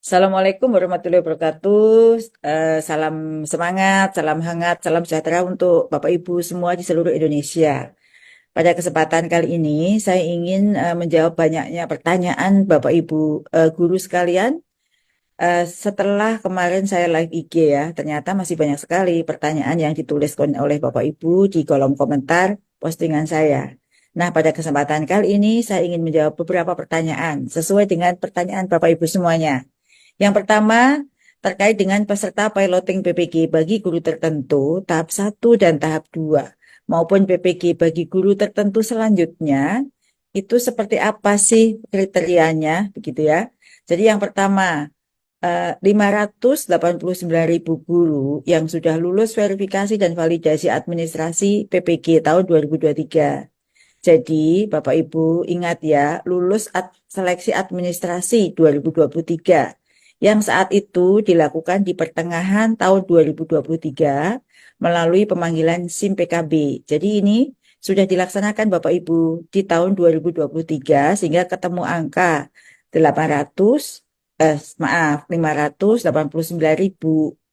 Assalamualaikum warahmatullahi wabarakatuh. Salam semangat, salam hangat, salam sejahtera untuk Bapak Ibu semua di seluruh Indonesia. Pada kesempatan kali ini, saya ingin menjawab banyaknya pertanyaan Bapak Ibu guru sekalian. Setelah kemarin saya live IG ya, ternyata masih banyak sekali pertanyaan yang ditulis oleh Bapak Ibu di kolom komentar postingan saya. Nah, pada kesempatan kali ini saya ingin menjawab beberapa pertanyaan sesuai dengan pertanyaan Bapak Ibu semuanya. Yang pertama, terkait dengan peserta piloting PPG bagi guru tertentu, tahap 1 dan tahap 2, maupun PPG bagi guru tertentu selanjutnya, itu seperti apa sih kriterianya, begitu ya. Jadi yang pertama, 589.000 guru yang sudah lulus verifikasi dan validasi administrasi PPG tahun 2023. Jadi, Bapak Ibu ingat ya, lulus seleksi administrasi 2023 yang saat itu dilakukan di pertengahan tahun 2023 melalui pemanggilan SIM PKB. Jadi ini sudah dilaksanakan Bapak Ibu di tahun 2023 sehingga ketemu angka 800 589.000.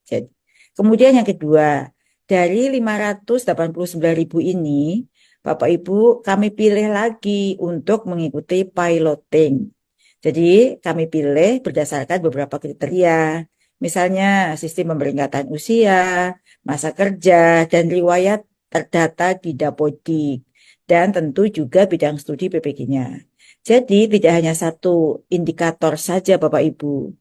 Jadi, kemudian yang kedua, dari 589.000 ini Bapak Ibu, kami pilih lagi untuk mengikuti piloting. Jadi, kami pilih berdasarkan beberapa kriteria. Misalnya, sistem pemeringkatan usia, masa kerja, dan riwayat terdata di Dapodik. Dan tentu juga bidang studi PPG-nya. Jadi, tidak hanya satu indikator saja Bapak Ibu.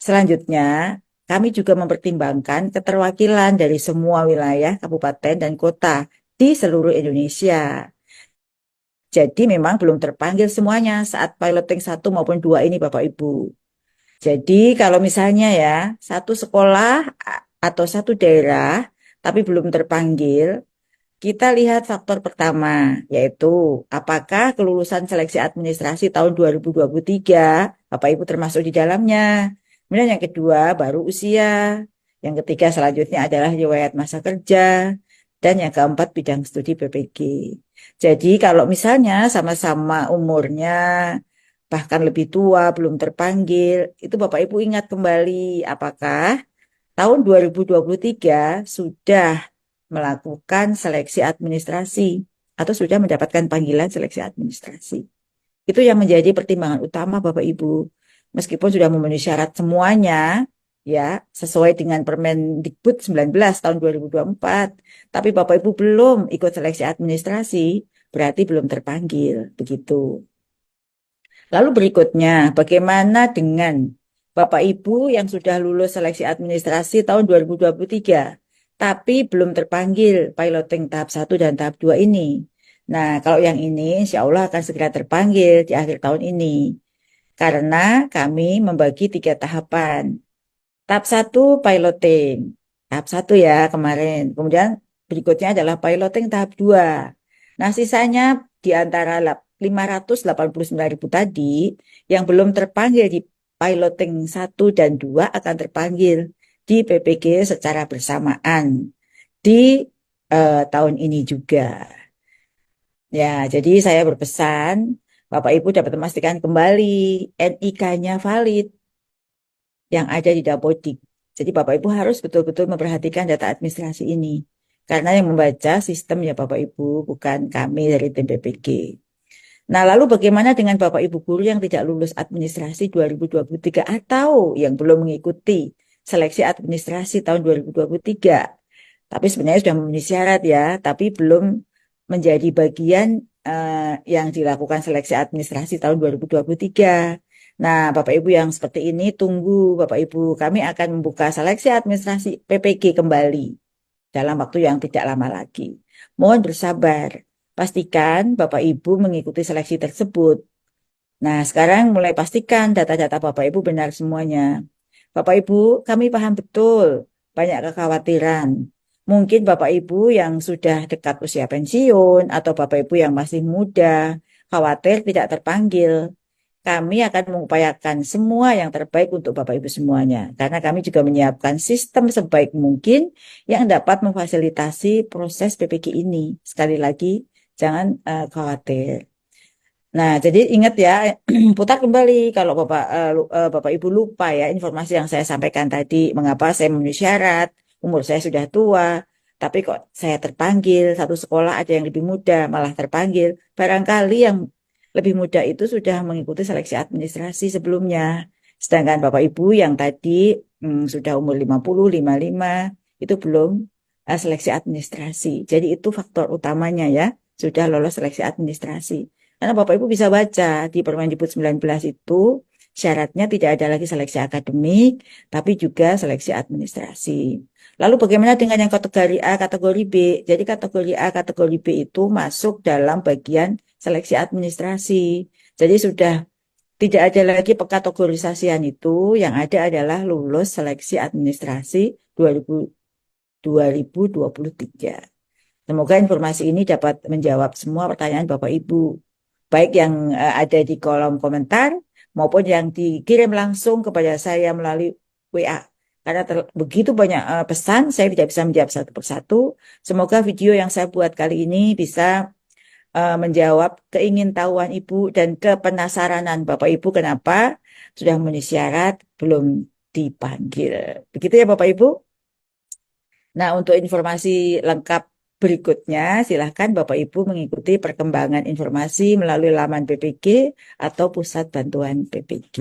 Selanjutnya, kami juga mempertimbangkan keterwakilan dari semua wilayah, kabupaten, dan kota di seluruh Indonesia. Jadi memang belum terpanggil semuanya saat piloting 1 maupun 2 ini Bapak Ibu. Jadi kalau misalnya ya, satu sekolah atau satu daerah tapi belum terpanggil, kita lihat faktor pertama, yaitu apakah kelulusan seleksi administrasi tahun 2023, Bapak Ibu termasuk di dalamnya. Kemudian yang kedua, baru usia. Yang ketiga selanjutnya adalah riwayat masa kerja. Dan yang keempat, bidang studi PPG. Jadi kalau misalnya sama-sama umurnya, bahkan lebih tua, belum terpanggil, itu Bapak Ibu ingat kembali apakah tahun 2023 sudah melakukan seleksi administrasi atau sudah mendapatkan panggilan seleksi administrasi. Itu yang menjadi pertimbangan utama Bapak Ibu. Meskipun sudah memenuhi syarat semuanya, ya, sesuai dengan Permendikbud 19 tahun 2024, tapi Bapak Ibu belum ikut seleksi administrasi, berarti belum terpanggil, begitu. Lalu berikutnya, bagaimana dengan Bapak Ibu yang sudah lulus seleksi administrasi tahun 2023, tapi belum terpanggil piloting tahap 1 dan tahap 2 ini? Nah, kalau yang ini insya Allah akan segera terpanggil di akhir tahun ini. Karena kami membagi 3 tahapan. Tahap 1 piloting. Tahap 1 ya kemarin. Kemudian berikutnya adalah piloting tahap 2. Nah, sisanya di antara 589.000 tadi yang belum terpanggil di piloting 1 dan 2 akan terpanggil di PPG secara bersamaan di tahun ini juga. Ya, jadi saya berpesan Bapak Ibu dapat memastikan kembali NIK-nya valid yang ada di Dapodik. Jadi Bapak Ibu harus betul-betul memperhatikan data administrasi ini. Karena yang membaca sistem ya Bapak Ibu, bukan kami dari tim PPG. Nah, lalu bagaimana dengan Bapak Ibu guru yang tidak lulus administrasi 2023 atau yang belum mengikuti seleksi administrasi tahun 2023? Tapi sebenarnya sudah memenuhi syarat ya, tapi belum menjadi bagian yang dilakukan seleksi administrasi tahun 2023. Nah, Bapak Ibu yang seperti ini tunggu Bapak Ibu, kami akan membuka seleksi administrasi PPG kembali dalam waktu yang tidak lama lagi. Mohon bersabar. Pastikan Bapak Ibu mengikuti seleksi tersebut. Nah, sekarang mulai pastikan data-data Bapak Ibu benar semuanya. Bapak Ibu, kami paham betul banyak kekhawatiran. Mungkin Bapak Ibu yang sudah dekat usia pensiun atau Bapak Ibu yang masih muda, khawatir tidak terpanggil. Kami akan mengupayakan semua yang terbaik untuk Bapak Ibu semuanya. Karena kami juga menyiapkan sistem sebaik mungkin yang dapat memfasilitasi proses PPG ini. Sekali lagi, jangan khawatir. Nah, jadi ingat ya, putar kembali kalau Bapak Ibu lupa ya informasi yang saya sampaikan tadi, mengapa saya memenuhi syarat, umur saya sudah tua, tapi kok saya terpanggil, satu sekolah ada yang lebih muda, malah terpanggil. Barangkali yang lebih muda itu sudah mengikuti seleksi administrasi sebelumnya. Sedangkan Bapak Ibu yang tadi sudah umur 50, 55, itu belum seleksi administrasi. Jadi itu faktor utamanya ya, sudah lolos seleksi administrasi. Karena Bapak Ibu bisa baca di Permendikbud 19 itu syaratnya tidak ada lagi seleksi akademik, tapi juga seleksi administrasi. Lalu bagaimana dengan yang kategori A, kategori B? Jadi kategori A, kategori B itu masuk dalam bagian seleksi administrasi. Jadi sudah tidak ada lagi pekategorisasian itu, yang ada adalah lulus seleksi administrasi 2023. Semoga informasi ini dapat menjawab semua pertanyaan Bapak Ibu, baik yang ada di kolom komentar maupun yang dikirim langsung kepada saya melalui WA. Karena begitu banyak pesan, saya tidak bisa menjawab satu persatu. Semoga video yang saya buat kali ini bisa menjawab keingintahuan Ibu dan kepenasaranan Bapak Ibu kenapa sudah memenuhi syarat belum dipanggil. Begitu ya Bapak Ibu. Nah, untuk informasi lengkap berikutnya, silahkan Bapak Ibu mengikuti perkembangan informasi melalui laman PPG atau Pusat Bantuan PPG.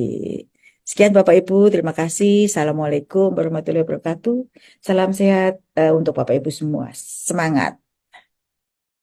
Sekian Bapak Ibu, terima kasih. Assalamualaikum warahmatullahi wabarakatuh. Salam sehat untuk Bapak Ibu semua. Semangat.